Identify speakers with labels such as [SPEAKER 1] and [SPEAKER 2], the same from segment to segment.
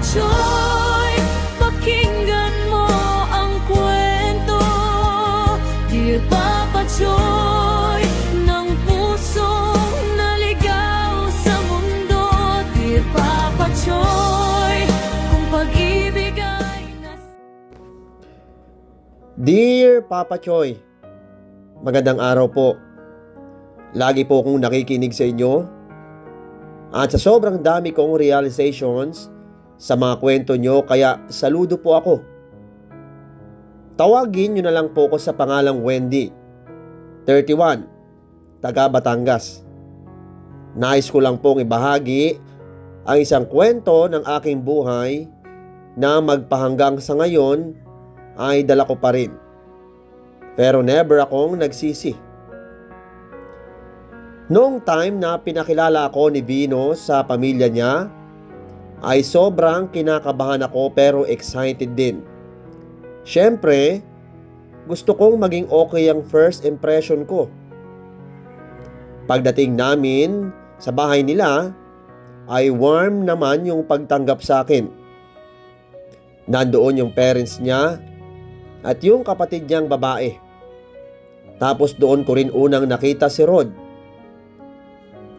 [SPEAKER 1] Choy, pakinggan mo ang kwento. Dear Papa Choy, ng pusong naligaw sa mundo. Dear Papa Choy, kung pag-ibig ay
[SPEAKER 2] Dear Papa Choy, magandang araw po. Lagi po akong nakikinig sa inyo. At sa sobrang dami kong realizations sa mga kwento nyo, kaya saludo po ako. Tawagin nyo na lang po ako sa pangalang Wendy, 31, taga Batangas. Nais ko lang pong ibahagi ang isang kwento ng aking buhay na magpahanggang sa ngayon ay dala ko pa rin. Pero never akong nagsisi. Noong time na pinakilala ako ni Vino sa pamilya niya, ay sobrang kinakabahan ako pero excited din. Siyempre, gusto kong maging okay ang first impression ko. Pagdating namin sa bahay nila, ay warm naman yung pagtanggap sa akin. Nandoon yung parents niya at yung kapatid niyang babae. Tapos doon ko rin unang nakita si Rod.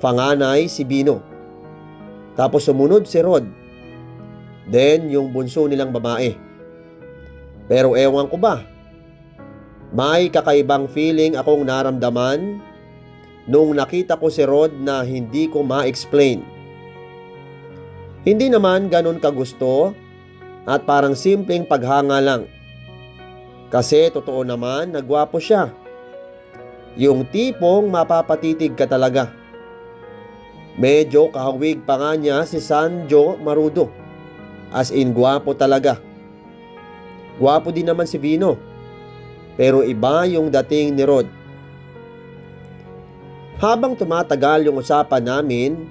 [SPEAKER 2] Panganay si Bino. Tapos sumunod si Rod. Then yung bunso nilang babae. Pero ewan ko ba, may kakaibang feeling akong naramdaman nung nakita ko si Rod na hindi ko ma-explain. Hindi naman ganun kagusto at parang simpleng paghanga lang. Kasi totoo naman na gwapo siya. Yung tipong mapapatitig ka talaga. Medyo kahawig pa nga niya si Sanjo Marudo. As in gwapo talaga. Gwapo din naman si Vino. Pero iba yung dating ni Rod. Habang tumatagal yung usapan namin,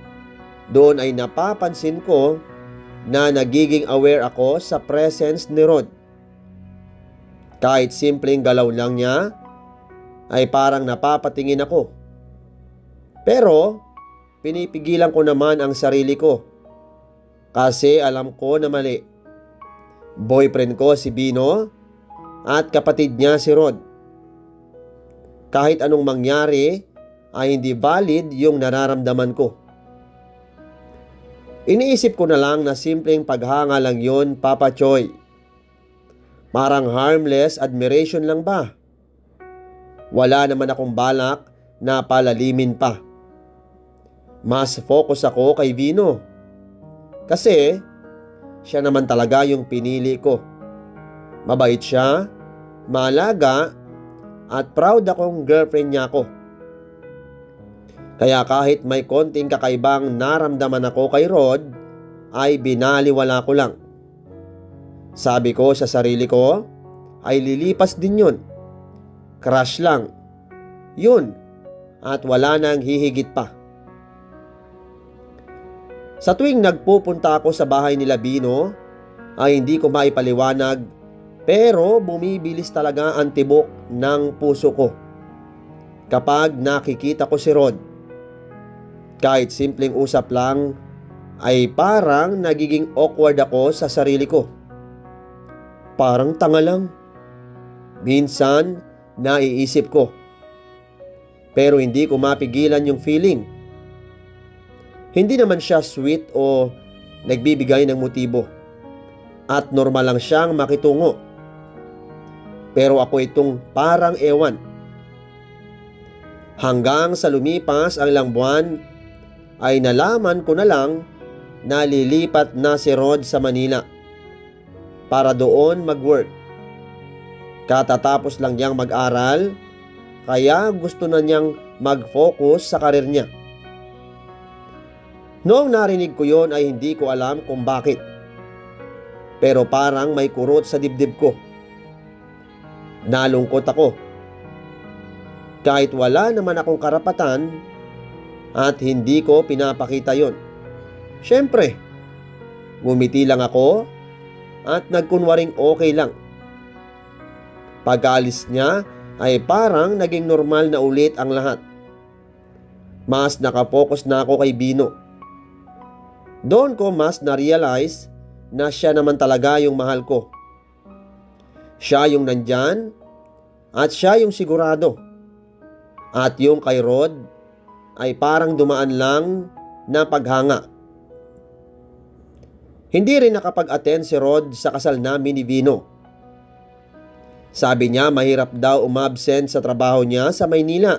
[SPEAKER 2] doon ay napapansin ko na nagiging aware ako sa presence ni Rod. Kahit simpleng galaw lang niya, ay parang napapatingin ako. Pero pinipigilan ko naman ang sarili ko kasi alam ko na mali. Boyfriend ko si Bino at kapatid niya si Rod. Kahit anong mangyari ay hindi valid yung nararamdaman ko. Iniisip ko na lang na simpleng paghanga lang yon, Papa Choy. Parang harmless admiration lang ba? Wala naman akong balak na palalimin pa. Mas focus ako kay Vino. Kasi siya naman talaga yung pinili ko. Mabait siya, maalaga, at proud akong girlfriend niya ako. Kaya kahit may konting kakaibang naramdaman ako kay Rod, ay binaliwala ko lang. Sabi ko sa sarili ko, ay lilipas din yun. Crush lang. Yun. At wala nang hihigit pa. Sa tuwing nagpupunta ako sa bahay nila Bino, ay hindi ko maipaliwanag, pero bumibilis talaga ang tibok ng puso ko kapag nakikita ko si Rod. Kahit simpleng usap lang, ay parang nagiging awkward ako sa sarili ko. Parang tanga lang. Minsan, naiisip ko. Pero hindi ko mapigilan yung feeling. Hindi naman siya sweet o nagbibigay ng motibo. At normal lang siyang makitungo. Pero ako itong parang ewan. Hanggang sa lumipas ang ilang buwan, ay nalaman ko na lang na lilipat na si Rod sa Manila para doon mag-work. Katatapos lang niyang mag-aral, kaya gusto na niyang mag-focus sa karir niya. Noong narinig ko yon ay hindi ko alam kung bakit. Pero parang may kurot sa dibdib ko. Nalungkot ako. Kahit wala naman akong karapatan at hindi ko pinapakita yon. Siyempre, ngumiti lang ako at nagkunwaring okay lang. Pag-alis niya ay parang naging normal na ulit ang lahat. Mas nakapokus na ako kay Bino. Doon ko mas na-realize na siya naman talaga yung mahal ko. Siya yung nandyan at siya yung sigurado. At yung kay Rod ay parang dumaan lang na paghanga. Hindi rin nakapag-attend si Rod sa kasal namin ni Vino. Sabi niya mahirap daw umabsent sa trabaho niya sa Maynila.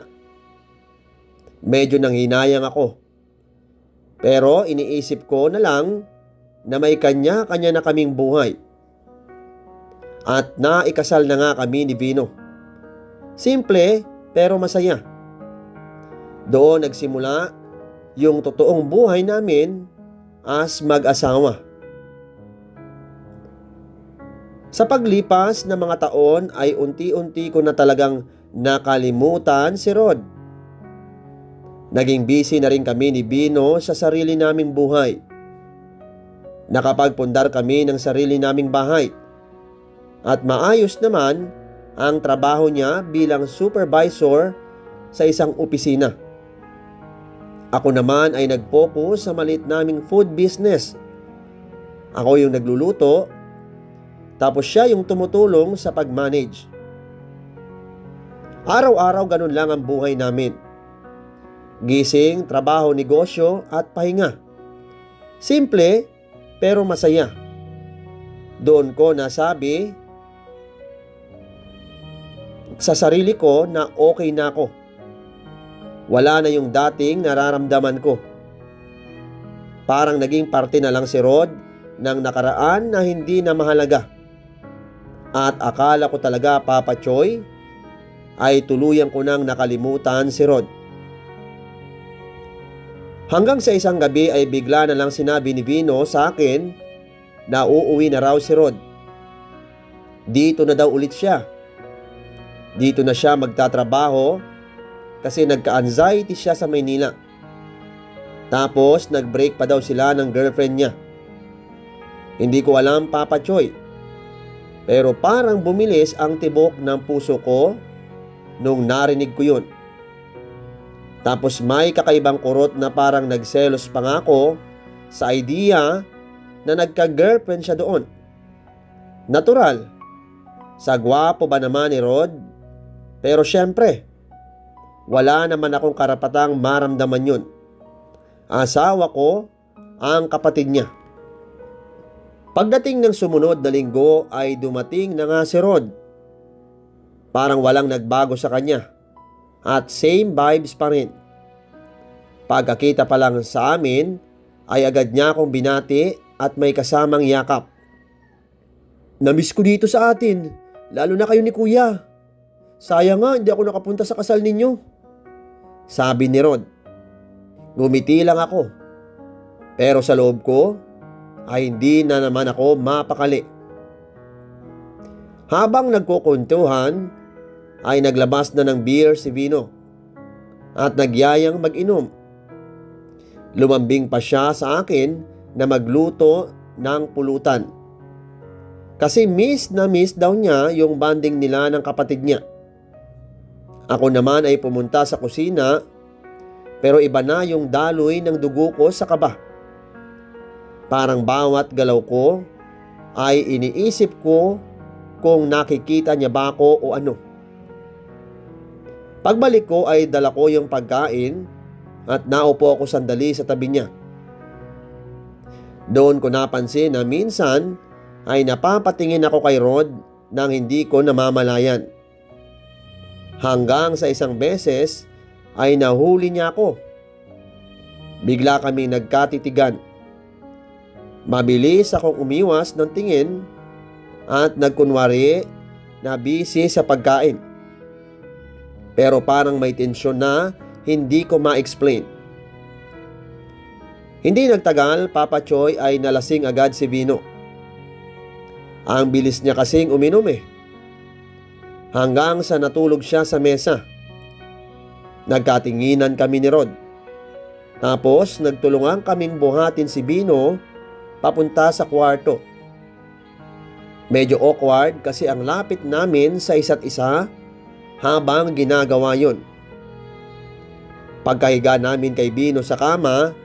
[SPEAKER 2] Medyo nanghinayang ako. Pero iniisip ko na lang na may kanya-kanya na kaming buhay. At naikasal na nga kami ni Vino. Simple pero masaya. Doon nagsimula yung totoong buhay namin as mag-asawa. Sa paglipas ng mga taon ay unti-unti ko na talagang nakalimutan si Rod. Naging busy na rin kami ni Vino sa sarili naming buhay. Nakapagpundar kami ng sarili naming bahay. At maayos naman ang trabaho niya bilang supervisor sa isang opisina. Ako naman ay nag-focus sa maliit naming food business. Ako yung nagluluto, tapos siya yung tumutulong sa pag-manage. Araw-araw ganun lang ang buhay namin. Gising, trabaho, negosyo at pahinga. Simple pero masaya. Doon ko nasabi sa sarili ko na okay na ako. Wala na yung dating nararamdaman ko. Parang naging parte na lang si Rod ng nakaraan na hindi na mahalaga. At akala ko talaga, Papa Choy, ay tuluyan ko nang nakalimutan si Rod. Hanggang sa isang gabi ay bigla na lang sinabi ni Vino sa akin na uuwi na raw si Rod. Dito na daw ulit siya. Dito na siya magtatrabaho kasi nagka-anxiety siya sa Maynila. Tapos nag-break pa daw sila ng girlfriend niya. Hindi ko alam, Papa Choy. Pero parang bumilis ang tibok ng puso ko nung narinig ko yun. Tapos may kakaibang kurot na parang nagselos pa nga ako sa idea na nagka-girlfriend siya doon. Natural. Sa gwapo ba naman ni Rod? Pero syempre, wala naman akong karapatang maramdaman yun. Asawa ko ang kapatid niya. Pagdating ng sumunod na linggo ay dumating na nga si Rod. Parang walang nagbago sa kanya at same vibes pa rin. Pagkakita pa lang sa amin ay agad niya akong binati at may kasamang yakap. Namiss ko dito sa atin, lalo na kayo ni Kuya. Sayang nga hindi ako nakapunta sa kasal ninyo, sabi ni Rod. Ngumiti lang ako. Pero sa loob ko ay hindi na naman ako mapakali. Habang nagkukuntuhan ay naglabas na ng beer si Vino at nagyayang mag-inom. Lumambing pa siya sa akin na magluto ng pulutan. Kasi miss na miss daw niya yung bonding nila ng kapatid niya. Ako naman ay pumunta sa kusina pero iba na yung daloy ng dugo ko sa kaba. Parang bawat galaw ko ay iniisip ko kung nakikita niya ba ako o ano. Pagbalik ko ay dala ko yung pagkain at naupo ako sandali sa tabi niya. Doon ko napansin na minsan ay napapatingin ako kay Rod nang hindi ko namamalayan. Hanggang sa isang beses ay nahuli niya ako. Bigla kaming nagkatitigan. Mabilis akong umiwas ng tingin at nagkunwari na busy sa pagkain. Pero parang may tensyon na hindi ko ma-explain. Hindi nagtagal, Papa Choy, ay nalasing agad si Vino. Ang bilis niya kasing uminom hanggang sa natulog siya sa mesa. Nagkatinginan kami ni Rod. Tapos nagtulungan kaming buhatin si Vino papunta sa kwarto. Medyo awkward kasi ang lapit namin sa isa't isa habang ginagawa yon. Pagkahiga namin kay Vino sa kama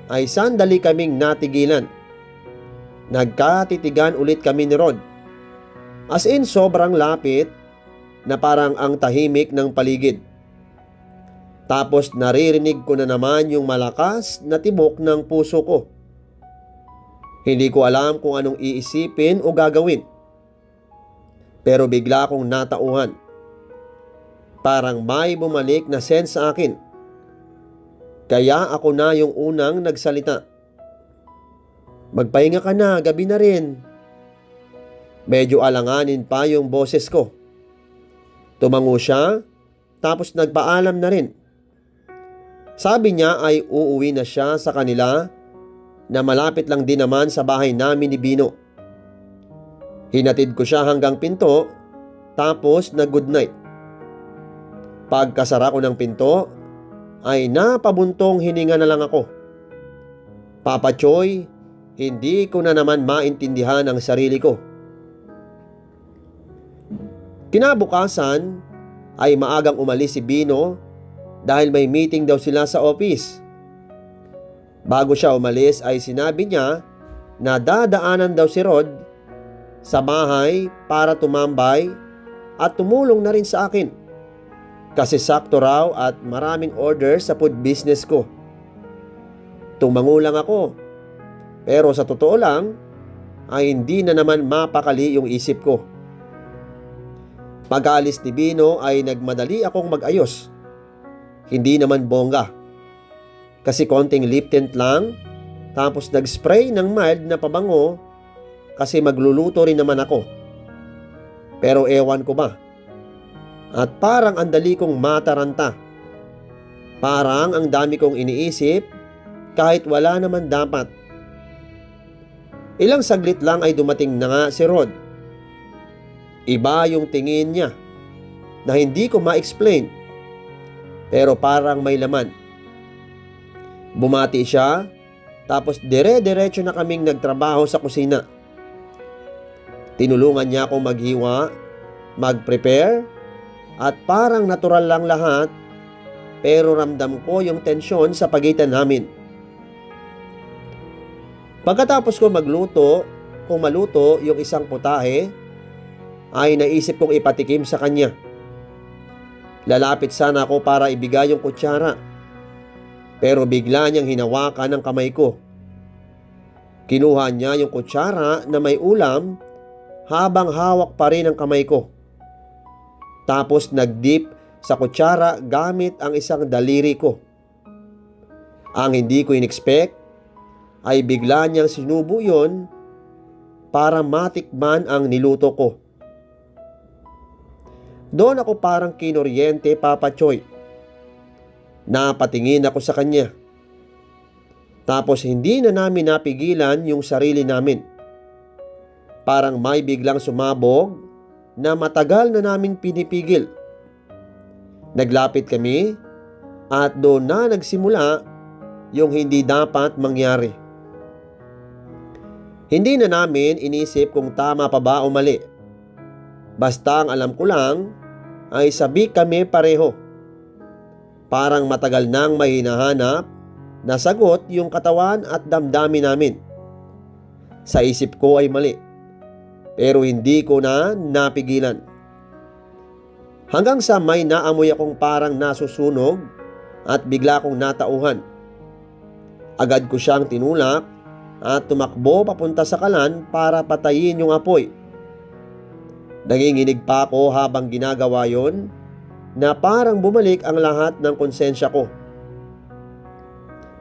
[SPEAKER 2] ay sandali kaming natigilan. Nagkatitigan ulit kami ni Rod. As in sobrang lapit na parang ang tahimik ng paligid. Tapos naririnig ko na naman yung malakas na tibok ng puso ko. Hindi ko alam kung anong iisipin o gagawin. Pero bigla akong natauhan. Parang may bumalik na sense sa akin. Kaya ako na yung unang nagsalita. Magpahinga ka na, gabi na rin. Medyo alanganin pa yung boses ko. Tumango siya, tapos nagpaalam na rin. Sabi niya ay uuwi na siya sa kanila na malapit lang din naman sa bahay namin ni Bino. Hinatid ko siya hanggang pinto, tapos nag-good night. Pagkasara ko ng pinto, ay napabuntong hininga na lang ako. Papa Choy, hindi ko na naman maintindihan ang sarili ko. Kinabukasan ay maagang umalis si Bino dahil may meeting daw sila sa office. Bago siya umalis ay sinabi niya na dadaanan daw si Rod sa bahay para tumambay at tumulong na rin sa akin. Kasi sakto raw at maraming order sa food business ko. Tumango lang ako. Pero sa totoo lang ay hindi na naman mapakali yung isip ko. Pag-alis ni Bino ay nagmadali akong mag-ayos. Hindi naman bongga. Kasi konting lip tint lang, tapos nag-spray ng mild na pabango kasi magluluto rin naman ako. Pero ewan ko ba. At parang ang dali kong mataranta. Parang ang dami kong iniisip kahit wala naman dapat. Ilang saglit lang ay dumating na nga si Rod. Iba yung tingin niya na hindi ko ma-explain. Pero parang may laman. Bumati siya, tapos dire-diretso na kaming nagtrabaho sa kusina. Tinulungan niya akong maghiwa, mag-prepare, at parang natural lang lahat, pero ramdam ko yung tensyon sa pagitan namin. Pagkatapos ko magluto, kung maluto yung isang putahe, ay naisip kong ipatikim sa kanya. Lalapit sana ako para ibigay yung kutsara, pero bigla niyang hinawakan ng kamay ko. Kinuha niya yung kutsara na may ulam habang hawak pa rin ang kamay ko. Tapos nag-dip sa kutsara gamit ang isang daliri ko. Ang hindi ko in-expect ay bigla niyang sinubo yon para matikman ang niluto ko. Doon ako parang kinoryente, Papa Choy. Napatingin ako sa kanya. Tapos hindi na namin napigilan yung sarili namin. Parang may biglang sumabog na matagal na naming pinipigil. Naglapit kami at doon na nagsimula yung hindi dapat mangyari. Hindi na namin inisip kung tama pa ba o mali. Basta ang alam ko lang ay sabik kami pareho. Parang matagal nang may hinahanap na sagot yung katawan at damdamin namin. Sa isip ko ay mali. Pero hindi ko na napigilan. Hanggang sa may naamoy akong parang nasusunog at bigla akong natauhan. Agad ko siyang tinulak at tumakbo papunta sa kalan para patayin yung apoy. Nanginginig pa ako habang ginagawa yon na parang bumalik ang lahat ng konsensya ko.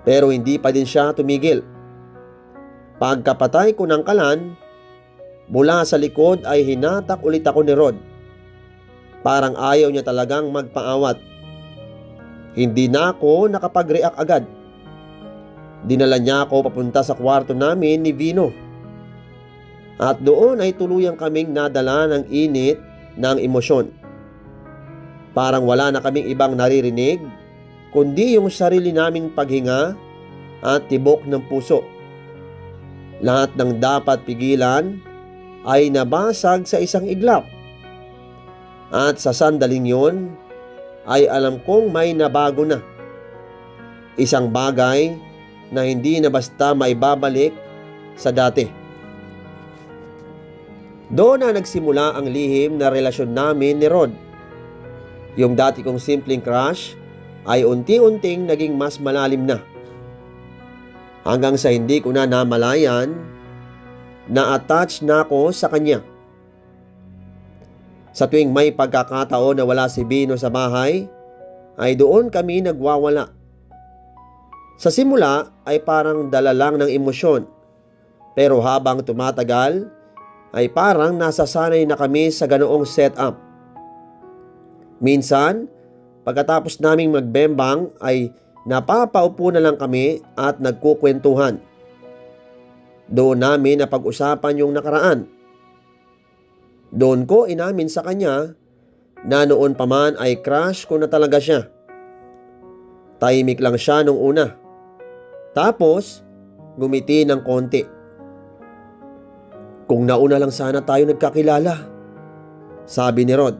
[SPEAKER 2] Pero hindi pa din siya tumigil. Pagkapatay ko ng kalan, mula sa likod ay hinatak ulit ako ni Rod. Parang ayaw niya talagang magpaawat. Hindi na ako nakapag-react agad. Dinala niya ako papunta sa kwarto namin ni Vino. At doon ay tuluyang kaming nadala ng init ng emosyon. Parang wala na kaming ibang naririnig, kundi yung sarili naming paghinga at tibok ng puso. Lahat ng dapat pigilan ay nabasag sa isang iglap. At sa sandaling yon ay alam kong may nabago na. Isang bagay na hindi na basta maibabalik sa dati. Doon na nagsimula ang lihim na relasyon namin ni Rod. Yung dati kong simpleng crush ay unti-unting naging mas malalim na. Hanggang sa hindi ko na namalayan, na-attach na ako sa kanya. Sa tuwing may pagkakataon na wala si Bino sa bahay, ay doon kami nagwawala. Sa simula ay parang dala lang ng emosyon, pero habang tumatagal ay parang nasasanay na kami sa ganoong setup. Minsan, pagkatapos naming magbembang ay napapaupo na lang kami at nagkukwentuhan. Doon namin napag-usapan yung nakaraan. Doon ko inamin sa kanya na noon pa man ay crush ko na talaga siya. Tahimik lang siya nung una. Tapos, gumiti ng konti. Kung nauna lang sana tayo nagkakilala, sabi ni Rod.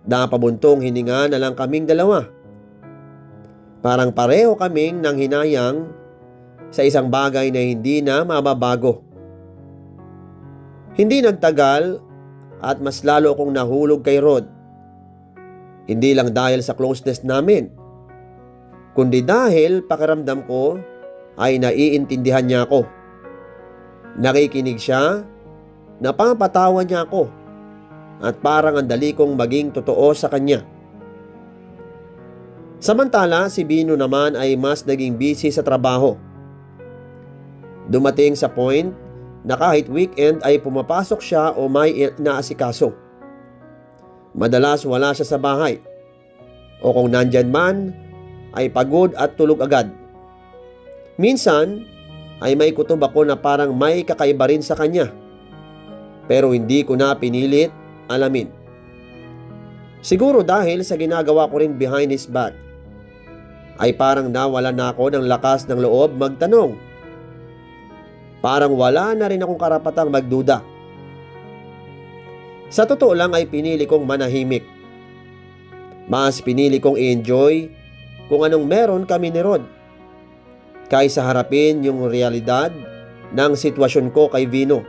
[SPEAKER 2] Napabuntong hininga na lang kaming dalawa. Parang pareho kaming nang hinayang sa isang bagay na hindi na mababago. Hindi nagtagal at mas lalo akong nahulog kay Rod. Hindi lang dahil sa closeness namin, kundi dahil pakiramdam ko ay naiintindihan niya ako. Nakikinig siya, napapatawa niya ako, at parang ang dali kong maging totoo sa kanya. Samantala, si Bino naman ay mas naging busy sa trabaho. Dumating sa point na kahit weekend ay pumapasok siya o may inaasikaso. Madalas wala siya sa bahay, o kung nandyan man ay pagod at tulog agad. Minsan ay may kutob ako na parang may kakaiba rin sa kanya, pero hindi ko na pinilit alamin. Siguro dahil sa ginagawa ko rin behind his back, ay parang nawala na ako ng lakas ng loob magtanong. Parang wala na rin akong karapatang magduda. Sa totoo lang ay pinili kong manahimik. Mas pinili kong i-enjoy kung anong meron kami ni Rod, kaysa harapin yung realidad ng sitwasyon ko kay Bino.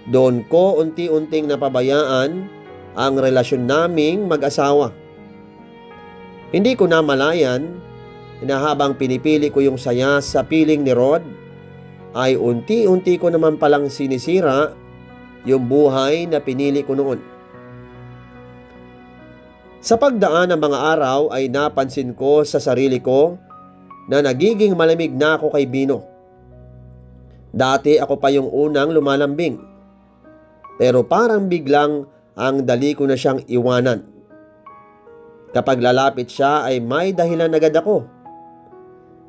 [SPEAKER 2] Doon ko unti-unting napabayaan ang relasyon naming mag-asawa. Hindi ko namalayan na habang pinipili ko yung saya sa piling ni Rod, ay unti-unti ko naman palang sinisira yung buhay na pinili ko noon. Sa pagdaan ng mga araw ay napansin ko sa sarili ko na nagiging malamig na ako kay Bino. Dati ako pa yung unang lumalambing, pero parang biglang ang dali ko na siyang iwanan. Kapag lalapit siya ay may dahilan agad ako.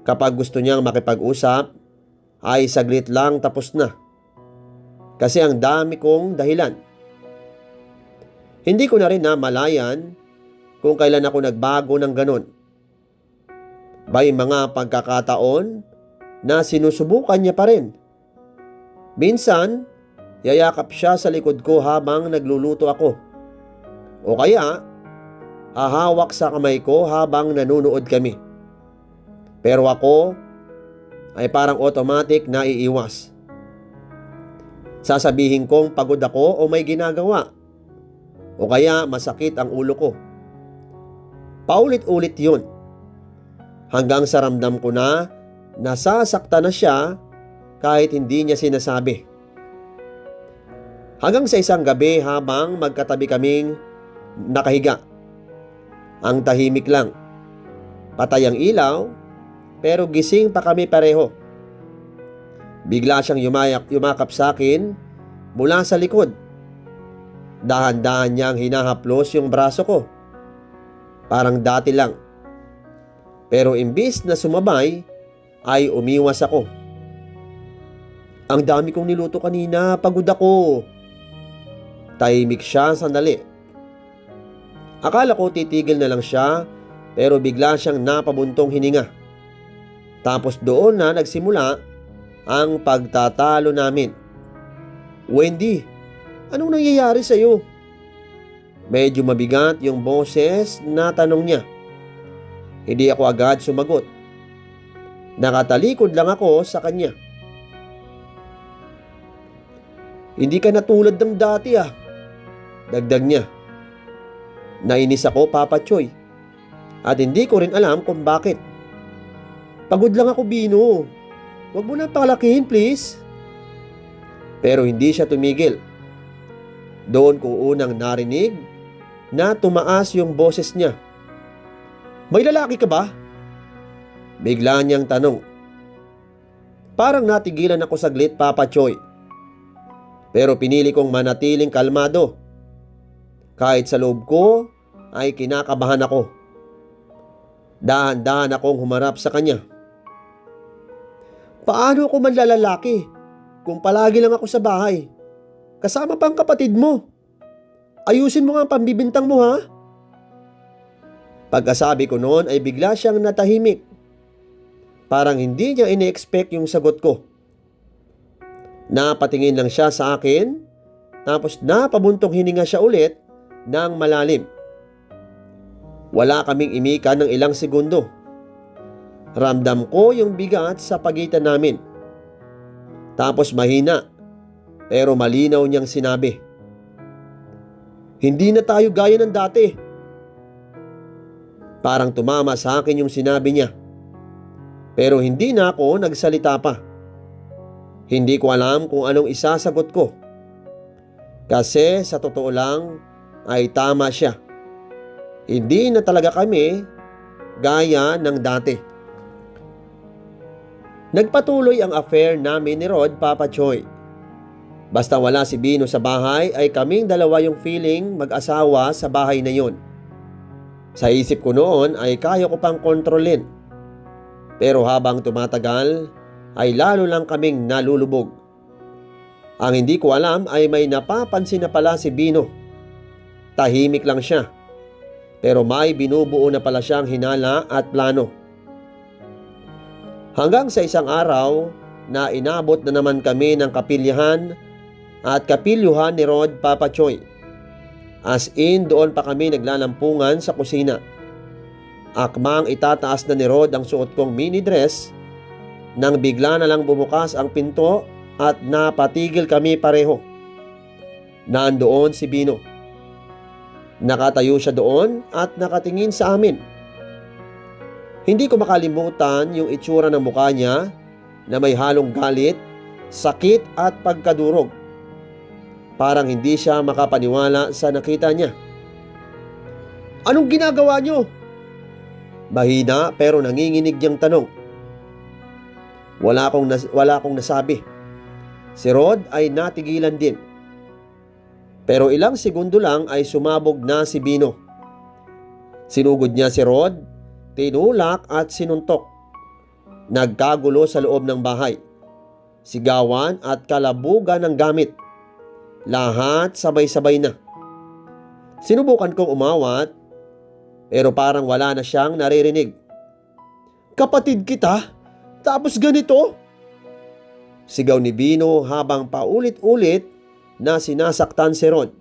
[SPEAKER 2] Kapag gusto niyang makipag-usap ay saglit lang tapos na, kasi ang dami kong dahilan. Hindi ko na rin namalayan kung kailan ako nagbago ng ganon. May mga pagkakataon na sinusubukan niya pa rin. Minsan, yayakap siya sa likod ko habang nagluluto ako. O kaya, hahawak sa kamay ko habang nanunood kami. Pero ako ay parang automatic na iiwas. Sasabihin kong pagod ako o may ginagawa. O kaya masakit ang ulo ko. Paulit-ulit yun. Hanggang sa ramdam ko na nasasakta na siya kahit hindi niya sinasabi. Hanggang sa isang gabi habang magkatabi kaming nakahiga. Ang tahimik lang. Patay ang ilaw, pero gising pa kami pareho. Bigla siyang yumakap sa akin mula sa likod. Dahan-dahan niyang hinahaplos yung braso ko. Parang dati lang. Pero imbis na sumabay, ay umiwas ako. Ang dami kong niluto kanina, pagod ako. Tahimik siya sandali. Akala ko titigil na lang siya, pero bigla siyang napabuntong hininga. Tapos doon na nagsimula ang pagtatalo namin. Wendy, anong nangyayari sa'yo? Medyo mabigat yung boses na tanong niya. Hindi ako agad sumagot. Nakatalikod lang ako sa kanya. Hindi ka na tulad ng dati ah. Dagdag niya. Nainis ako, Papa Choy. At hindi ko rin alam kung bakit. Pagod lang ako, Bino. Huwag mo na palakihin, please. Pero hindi siya tumigil. Doon ko unang narinig na tumaas yung boses niya. May lalaki ka ba? Bigla niyang tanong. Parang natigilan ako saglit, Papa Choy. Pero pinili kong manatiling kalmado. Kahit sa loob ko ay kinakabahan ako. Dahan-dahan akong humarap sa kanya. Paano ako manlalalaki kung palagi lang ako sa bahay? Kasama pa ang kapatid mo. Ayusin mo nga ang pambibintang mo ha. Pagkasabi ko noon ay bigla siyang natahimik. Parang hindi niya ini-expect yung sagot ko. Napatingin lang siya sa akin, tapos napabuntong hininga siya ulit ng malalim. Wala kaming imika ng ilang segundo. Ramdam ko yung bigat sa pagitan namin. Tapos mahina, pero malinaw niyang sinabi, hindi na tayo gaya ng dati. Parang tumama sa akin yung sinabi niya. Pero hindi na ako nagsalita pa. Hindi ko alam kung anong isasagot ko. Kasi sa totoo lang ay tama siya. Hindi na talaga kami gaya ng dati. Nagpatuloy ang affair namin ni Rod, Papa Choy. Basta wala si Bino sa bahay ay kaming dalawa yung feeling mag-asawa sa bahay na yun. Sa isip ko noon ay kaya ko pang kontrolin. Pero habang tumatagal ay lalo lang kaming nalulubog. Ang hindi ko alam ay may napapansin na pala si Bino. Tahimik lang siya. Pero may binubuo na pala siyang hinala at plano. Hanggang sa isang araw na inabot na naman kami ng kapilyahan at kapilyuhan ni Rod, Papa Choy. As in, doon pa kami naglalampungan sa kusina. Akmang itataas na ni Rod ang suot kong mini dress nang bigla na lang bumukas ang pinto at napatigil kami pareho. Nandoon si Bino. Nakatayo siya doon at nakatingin sa amin. Hindi ko makalimutan yung itsura ng mukha niya na may halong galit, sakit at pagkadurog. Parang hindi siya makapaniwala sa nakita niya. Anong ginagawa niyo? Mahina pero nanginginig niyang tanong. Wala akong nasabi. Si Rod ay natigilan din. Pero ilang segundo lang ay sumabog na si Bino. Sinugod niya si Rod, tinulak at sinuntok. Nagkagulo sa loob ng bahay. Sigawan at kalabugan ng gamit. Lahat sabay-sabay na. Sinubukan kong umawat, pero parang wala na siyang naririnig. Kapatid kita? Tapos ganito? Sigaw ni Bino habang paulit-ulit na sinasaktan si Rod.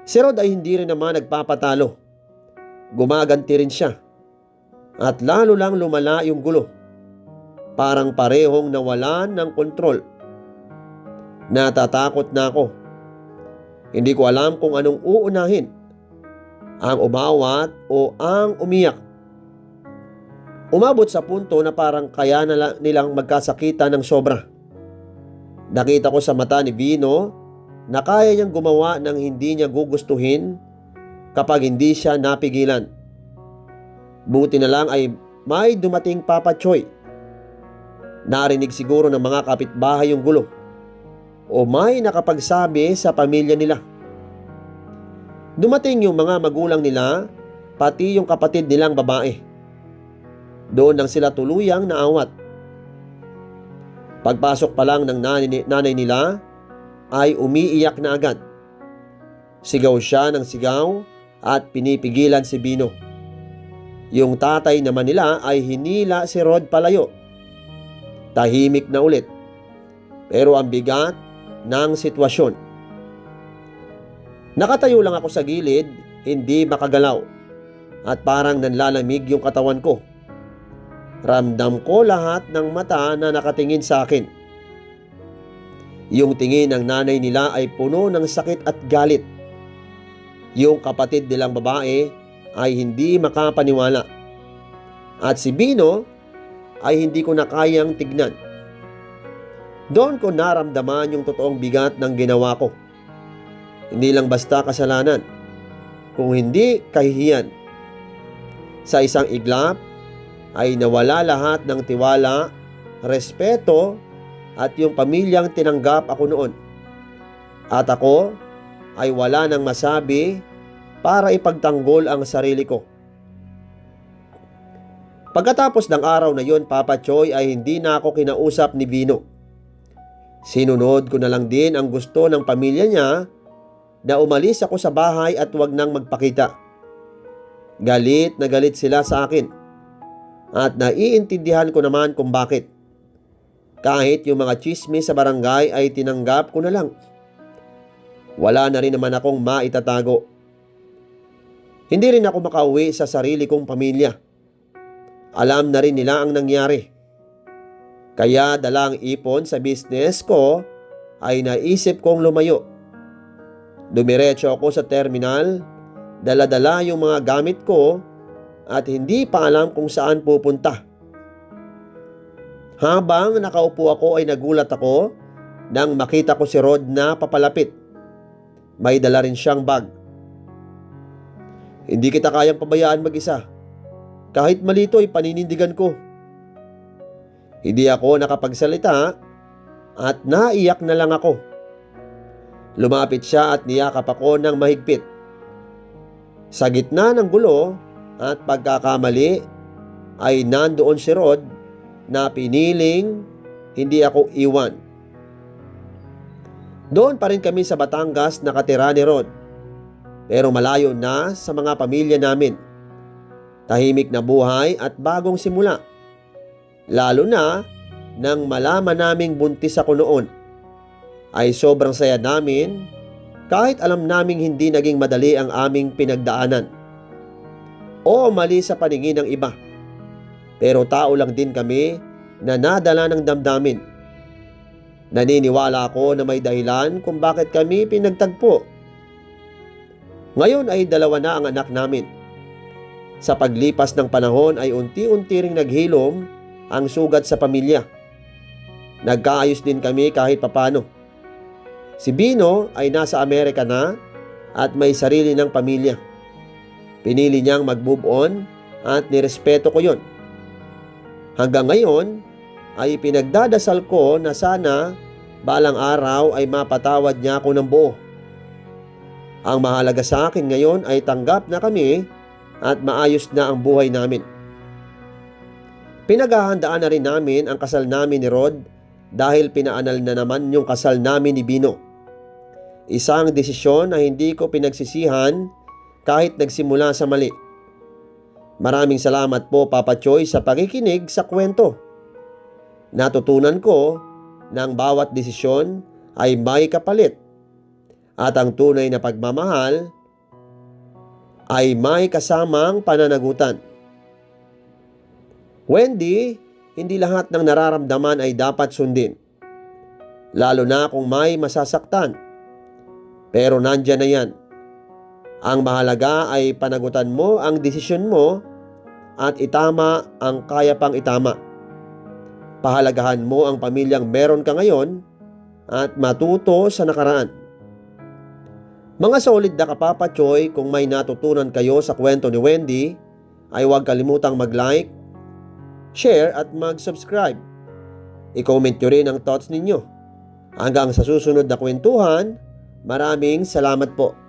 [SPEAKER 2] Si Rod ay hindi rin naman nagpapatalo. Gumaganti rin siya. At lalo lang lumala yung gulo. Parang parehong nawalan ng kontrol. Natatakot na ako. Hindi ko alam kung anong uunahin. Ang umawat o ang umiyak. Umabot sa punto na parang kaya na nilang magkasakitan ng sobra. Nakita ko sa mata ni Bino na kaya niyang gumawa ng hindi niya gugustuhin kapag hindi siya napigilan. Buti na lang ay may dumating Papa Choy. Narinig siguro ng mga kapitbahay yung gulo. O may nakapagsabi sa pamilya nila. Dumating yung mga magulang nila, pati yung kapatid nilang babae. Doon lang sila tuluyang naawat. Pagpasok pa lang ng nanay nila, ay umiiyak na agad. Sigaw siya ng sigaw at pinipigilan si Bino. Yung tatay naman nila ay hinila si Rod palayo. Tahimik na ulit. Pero ang bigat ng sitwasyon. Nakatayo lang ako sa gilid, hindi makagalaw. At parang nanlalamig yung katawan ko. Ramdam ko lahat ng mata na nakatingin sa akin. Yung tingin ng nanay nila ay puno ng sakit at galit. Yung kapatid nilang babae ay hindi makapaniwala. At si Bino ay hindi ko na kayang tignan. Doon ko naramdaman yung totoong bigat ng ginawa ko. Hindi lang basta kasalanan, kung hindi kahihiyan. Sa isang iglap ay nawala lahat ng tiwala, respeto at yung pamilyang tinanggap ako noon. At ako ay wala nang masabi para ipagtanggol ang sarili ko. Pagkatapos ng araw na yon, Papa Choy, ay hindi na ako kinausap ni Bino. Sinunod ko na lang din ang gusto ng pamilya niya na umalis ako sa bahay at wag nang magpakita. Galit na galit sila sa akin at naiintindihan ko naman kung bakit. Kahit yung mga chismis sa barangay ay tinanggap ko na lang. Wala na rin naman akong maitatago. Hindi rin ako makauwi sa sarili kong pamilya. Alam na rin nila ang nangyari. Kaya dalang ipon sa business ko ay naisip kong lumayo. Dumiretso ako sa terminal, dala-dala yung mga gamit ko at hindi pa alam kung saan pupunta. Habang nakaupo ako ay nagulat ako nang makita ko si Rod na papalapit. May dala rin siyang bag. Hindi kita kayang pabayaan mag-isa. Kahit malito ay paninindigan ko. Hindi ako nakapagsalita at naiyak na lang ako. Lumapit siya at niyakap ako ng mahigpit. Sa gitna ng gulo at pagkakamali ay nandoon si Rod na piniling hindi ako iwan. Doon pa rin kami sa Batangas nakatira ni Rod, pero malayo na sa mga pamilya namin. Tahimik na buhay at bagong simula. Lalo na nang malaman naming buntis ako noon, ay sobrang saya namin kahit alam naming hindi naging madali ang aming pinagdaanan o mali sa paningin ng iba. Pero tao lang din kami na nadala ng damdamin. Naniniwala ako na may dahilan kung bakit kami pinagtagpo. Ngayon ay 2 na ang anak namin. Sa paglipas ng panahon ay unti-unti ring naghilom ang sugat sa pamilya. Nagkaayos din kami kahit papano. Si Bino ay nasa Amerika na at may sarili ng pamilya. Pinili niyang mag-move on at nirespeto ko yon. Hanggang ngayon ay pinagdadasal ko na sana balang araw ay mapatawad niya ako ng buo. Ang mahalaga sa akin ngayon ay tanggap na kami at maayos na ang buhay namin. Pinaghahandaan na rin namin ang kasal namin ni Rod dahil pinaanal na naman yung kasal namin ni Bino. Isang desisyon na hindi ko pinagsisihan kahit nagsimula sa mali. Maraming salamat po, Papa Choy, sa pakikinig sa kwento. Natutunan ko na ang bawat desisyon ay may kapalit at ang tunay na pagmamahal ay may kasamang pananagutan. Wendy, hindi lahat ng nararamdaman ay dapat sundin. Lalo na kung may masasaktan. Pero nandyan na yan. Ang mahalaga ay panagutan mo ang desisyon mo at itama ang kaya pang itama. Pahalagahan mo ang pamilyang meron ka ngayon at matuto sa nakaraan. Mga solid na Papa Choy, kung may natutunan kayo sa kwento ni Wendy, ay huwag kalimutang mag-like, share at mag-subscribe. I-comment nyo rin ang thoughts ninyo. Hanggang sa susunod na kwentuhan, maraming salamat po.